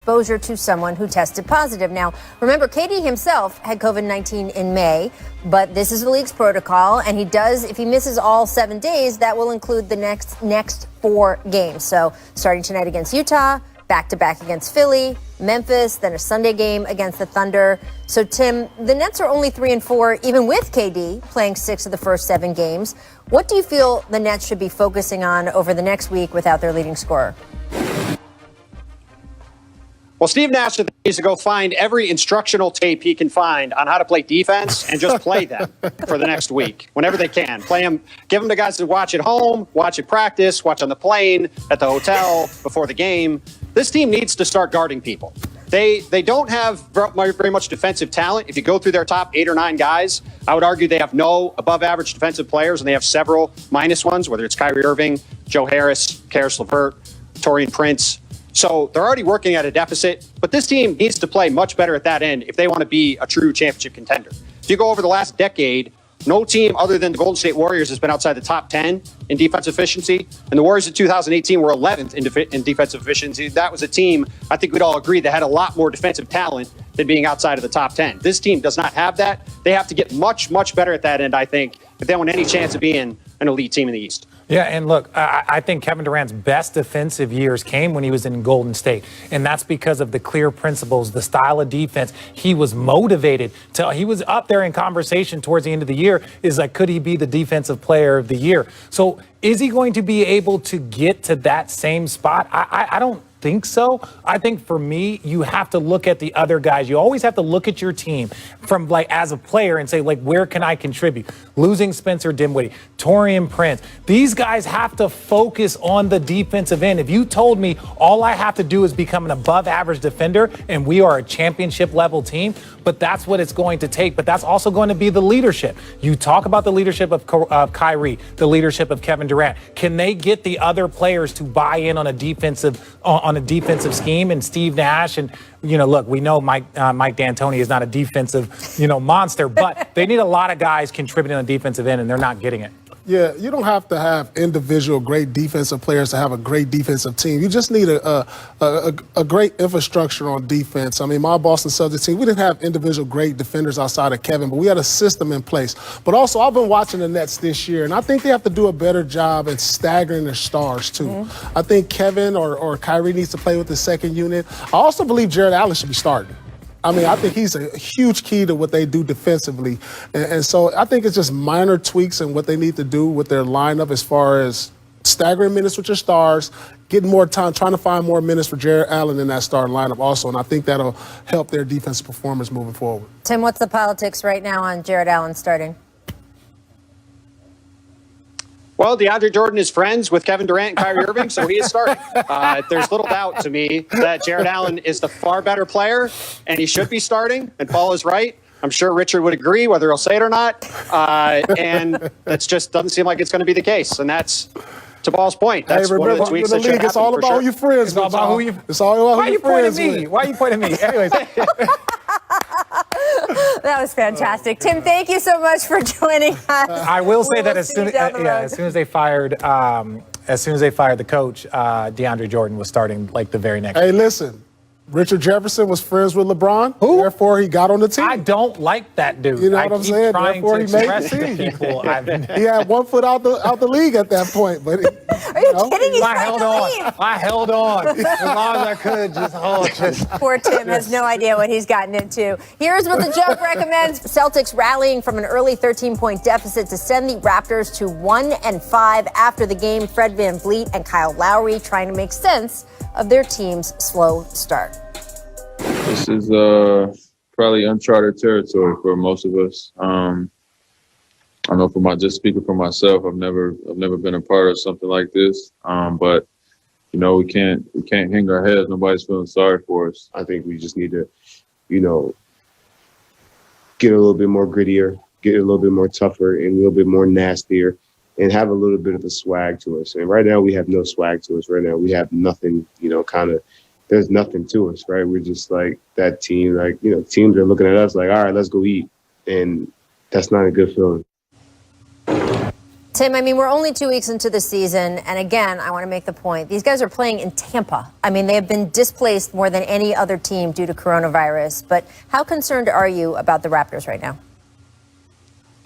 exposure to someone who tested positive. Now, remember, KD himself had COVID-19 in May, but this is the league's protocol, and if he misses all 7 days, that will include the next 4 games. So starting tonight against Utah, back-to-back against Philly, Memphis, then a Sunday game against the Thunder. So, Tim, the Nets are only 3-4, even with KD playing 6 of the first 7 games. What do you feel the Nets should be focusing on over the next week without their leading scorer? Well, Steve Nash needs to go find every instructional tape he can find on how to play defense and just play them for the next week, whenever they can. Play them, give them to guys to watch at home, watch at practice, watch on the plane, at the hotel, before the game. This team needs to start guarding people. They don't have very much defensive talent. If you go through their top 8 or 9 guys, I would argue they have no above-average defensive players, and they have several minus ones, whether it's Kyrie Irving, Joe Harris, Karis LeVert, Taurean Prince. So they're already working at a deficit, but this team needs to play much better at that end if they want to be a true championship contender. If you go over the last decade, no team other than the Golden State Warriors has been outside the top 10 in defensive efficiency. And the Warriors in 2018 were 11th in defensive efficiency. That was a team, I think we'd all agree, that had a lot more defensive talent than being outside of the top 10. This team does not have that. They have to get much, much better at that end, I think, if they want any chance of being an elite team in the East. Yeah, and look, I think Kevin Durant's best defensive years came when he was in Golden State, and that's because of the clear principles, the style of defense. He was motivated. He was up there in conversation towards the end of the year, is like, could he be the defensive player of the year? So is he going to be able to get to that same spot? I don't think so. I think for me, you have to look at the other guys. You always have to look at your team from as a player and say, where can I contribute? Losing Spencer Dinwiddie, Taurean Prince, these guys have to focus on the defensive end. If you told me all I have to do is become an above average defender and we are a championship level team, but that's what it's going to take. But that's also going to be the leadership. You talk about the leadership of Kyrie, the leadership of Kevin Durant. Can they get the other players to buy in on a defensive scheme? And Steve Nash and, look, we know Mike D'Antoni is not a defensive, monster, but they need a lot of guys contributing on the defensive end, and they're not getting it. Yeah, you don't have to have individual great defensive players to have a great defensive team. You just need a great infrastructure on defense. I mean, my Boston Celtics team, we didn't have individual great defenders outside of Kevin, but we had a system in place. But also, I've been watching the Nets this year, and I think they have to do a better job at staggering their stars, too. Mm-hmm. I think Kevin or Kyrie needs to play with the second unit. I also believe Jared Allen should be starting. I mean, I think he's a huge key to what they do defensively. And so I think it's just minor tweaks in what they need to do with their lineup as far as staggering minutes with your stars, getting more time, trying to find more minutes for Jared Allen in that starting lineup also. And I think that'll help their defensive performance moving forward. Tim, what's the politics right now on Jared Allen starting? Well, DeAndre Jordan is friends with Kevin Durant and Kyrie Irving, so he is starting. There's little doubt to me that Jared Allen is the far better player, and he should be starting, and Paul is right. I'm sure Richard would agree, whether he'll say it or not. And it just doesn't seem like it's going to be the case, and that's to Paul's point. That's one of the tweets that should happen. It's all about who your friends. It's all about who you. It's all about who your friends. Why are you pointing at me? Anyways. That was fantastic. Tim, thank you so much for joining us. I will say that as soon as they fired the coach, DeAndre Jordan was starting the very next. Hey, listen. Richard Jefferson was friends with LeBron. Who? Therefore, he got on the team. I don't like that dude. You know what I'm saying? Therefore, he express to people. He had 1 foot out the league at that point. But are you kidding? I held on as long as I could. Poor Tim has no idea what he's gotten into. Here's what the joke recommends: Celtics rallying from an early 13-point deficit to send the Raptors to 1-5 after the game. Fred VanVleet and Kyle Lowry trying to make sense of their team's slow start. This is probably uncharted territory for most of us. I know just speaking for myself, I've never been a part of something like this. But we can't hang our heads. Nobody's feeling sorry for us. I think we just need to, get a little bit more grittier, get a little bit more tougher, and a little bit more nastier, and have a little bit of a swag to us. And right now we have no swag to us. Right now we have nothing, there's nothing to us, right? We're just like that team, teams are looking at us like, all right, let's go eat. And that's not a good feeling. Tim, I mean, we're only 2 weeks into the season, and again, I want to make the point. These guys are playing in Tampa. I mean, they have been displaced more than any other team due to coronavirus. But how concerned are you about the Raptors right now?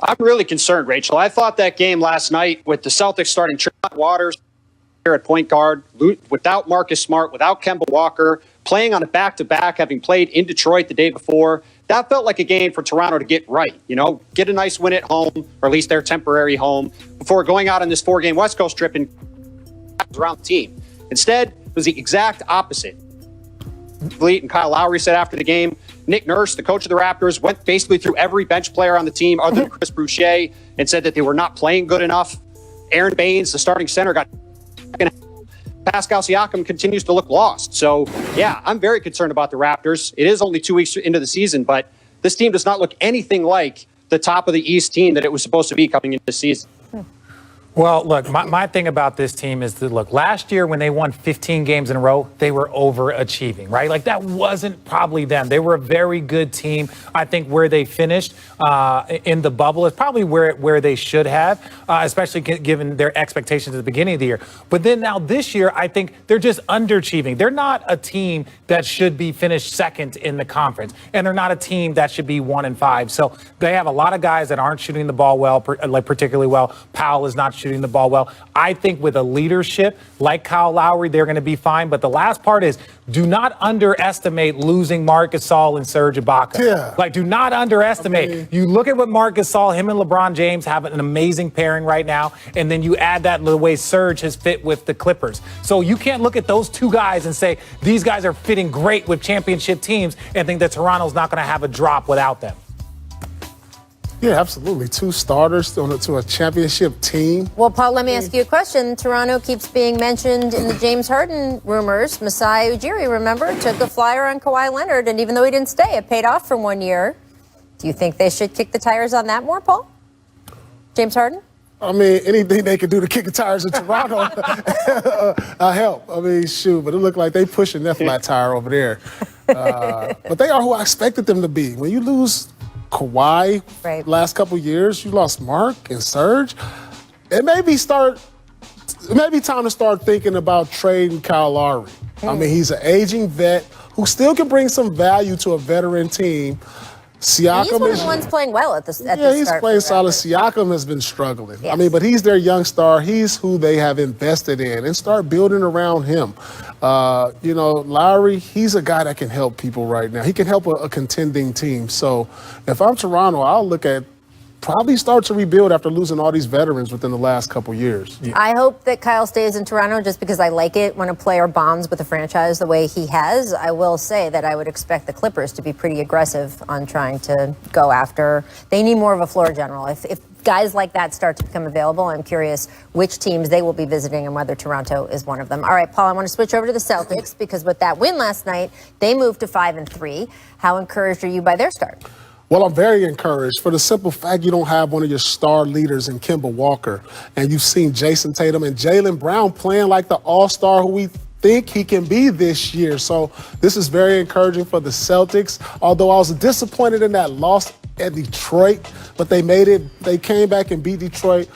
I'm really concerned, Rachel. I thought that game last night with the Celtics starting Tremont Waters here at point guard, without Marcus Smart, without Kemba Walker, playing on a back-to-back, having played in Detroit the day before, that felt like a game for Toronto to get right. You know, get a nice win at home, or at least their temporary home, before going out on this 4-game West Coast trip and around the team. Instead, it was the exact opposite. Fleet and Kyle Lowry said after the game, Nick Nurse, the coach of the Raptors, went basically through every bench player on the team other than Chris Boucher and said that they were not playing good enough. Aaron Baines, the starting center, got Pascal Siakam continues to look lost. So, yeah, I'm very concerned about the Raptors. It is only 2 weeks into the season, but this team does not look anything like the top of the East team that it was supposed to be coming into the season. Well, look, my thing about this team is that, look, last year when they won 15 games in a row, they were overachieving, right? Like, that wasn't probably them. They were a very good team. I think where they finished in the bubble is probably where they should have, especially given their expectations at the beginning of the year. But then now this year, I think they're just underachieving. They're not a team that should be finished second in the conference, and they're not a team that should be 1-5. So they have a lot of guys that aren't shooting the ball well, particularly well. Powell is not shooting the ball well. I think with a leadership like Kyle Lowry, they're going to be fine. But the last part is, do not underestimate losing Marc Gasol and Serge Ibaka. Yeah. Like, do not underestimate. You look at what Marc Gasol, him and LeBron James have an amazing pairing right now, and then you add that the way Serge has fit with the Clippers. So you can't look at those two guys and say these guys are fitting great with championship teams and think that Toronto's not going to have a drop without them. Yeah, absolutely. 2 starters to a championship team. Well, Paul, let me ask you a question. Toronto keeps being mentioned in the James Harden rumors. Masai Ujiri, remember, took a flyer on Kawhi Leonard, and even though he didn't stay, it paid off for 1 year. Do you think they should kick the tires on that more, Paul? James Harden? I mean, anything they can do to kick the tires in Toronto help. I mean, shoot, but it looked like they pushing that flat tire over there. But they are who I expected them to be. When you lose Kawhi last couple years, you lost Mark and Serge. It may be time to start thinking about trading Kyle Lowry. I mean, he's an aging vet who still can bring some value to a veteran team. Siakam he's one of the ones playing well at this start. Yeah, he's playing solid. Siakam has been struggling. Yes. I mean, but he's their young star. He's who they have invested in, and start building around him. Lowry, he's a guy that can help people right now. He can help a contending team. So if I'm Toronto, I'll look at probably start to rebuild after losing all these veterans within the last couple years. Yeah. I hope that Kyle stays in Toronto just because I like it when a player bonds with a franchise the way he has. I will say that I would expect the Clippers to be pretty aggressive on trying to go after. They need more of a floor general. If guys like that start to become available, I'm curious which teams they will be visiting and whether Toronto is one of them. All right, Paul, I want to switch over to the Celtics because with that win last night, they moved to 5-3. How encouraged are you by their start? Well, I'm very encouraged for the simple fact you don't have one of your star leaders in Kemba Walker. And you've seen Jason Tatum and Jaylen Brown playing like the all-star who we think he can be this year. So this is very encouraging for the Celtics. Although I was disappointed in that loss at Detroit, but they made it. They came back and beat Detroit.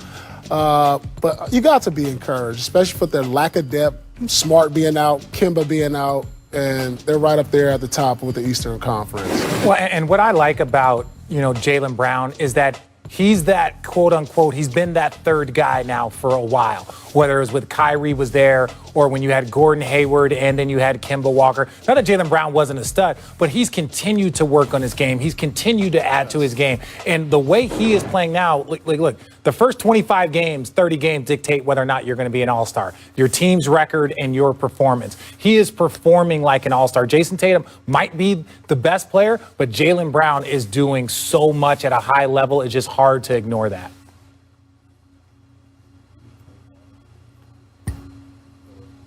But you got to be encouraged, especially for their lack of depth, Smart being out, Kemba being out. And they're right up there at the top with the Eastern Conference. Well, and what I like about, Jaylen Brown is that he's that quote unquote, he's been that third guy now for a while, whether it was with Kyrie was there or when you had Gordon Hayward and then you had Kemba Walker. Not that Jaylen Brown wasn't a stud, but he's continued to work on his game. He's continued to add to his game. And the way he is playing now, look, the first 25 games, 30 games dictate whether or not you're going to be an all-star. Your team's record and your performance. He is performing like an all-star. Jason Tatum might be the best player, but Jaylen Brown is doing so much at a high level. It's just hard to ignore that.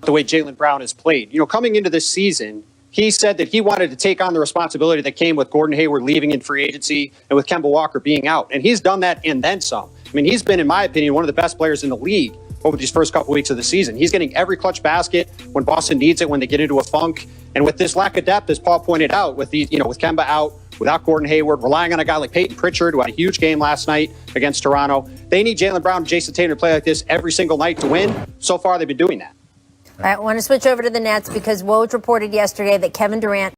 The way Jaylen Brown has played. Coming into this season, he said that he wanted to take on the responsibility that came with Gordon Hayward leaving in free agency and with Kemba Walker being out. And he's done that and then some. I mean, he's been, in my opinion, one of the best players in the league over these first couple weeks of the season. He's getting every clutch basket when Boston needs it, when they get into a funk. And with this lack of depth, as Paul pointed out, with with Kemba out, without Gordon Hayward, relying on a guy like Peyton Pritchard, who had a huge game last night against Toronto. They need Jaylen Brown and Jason Tatum to play like this every single night to win. So far, they've been doing that. I want to switch over to the Nets because Woj reported yesterday that Kevin Durant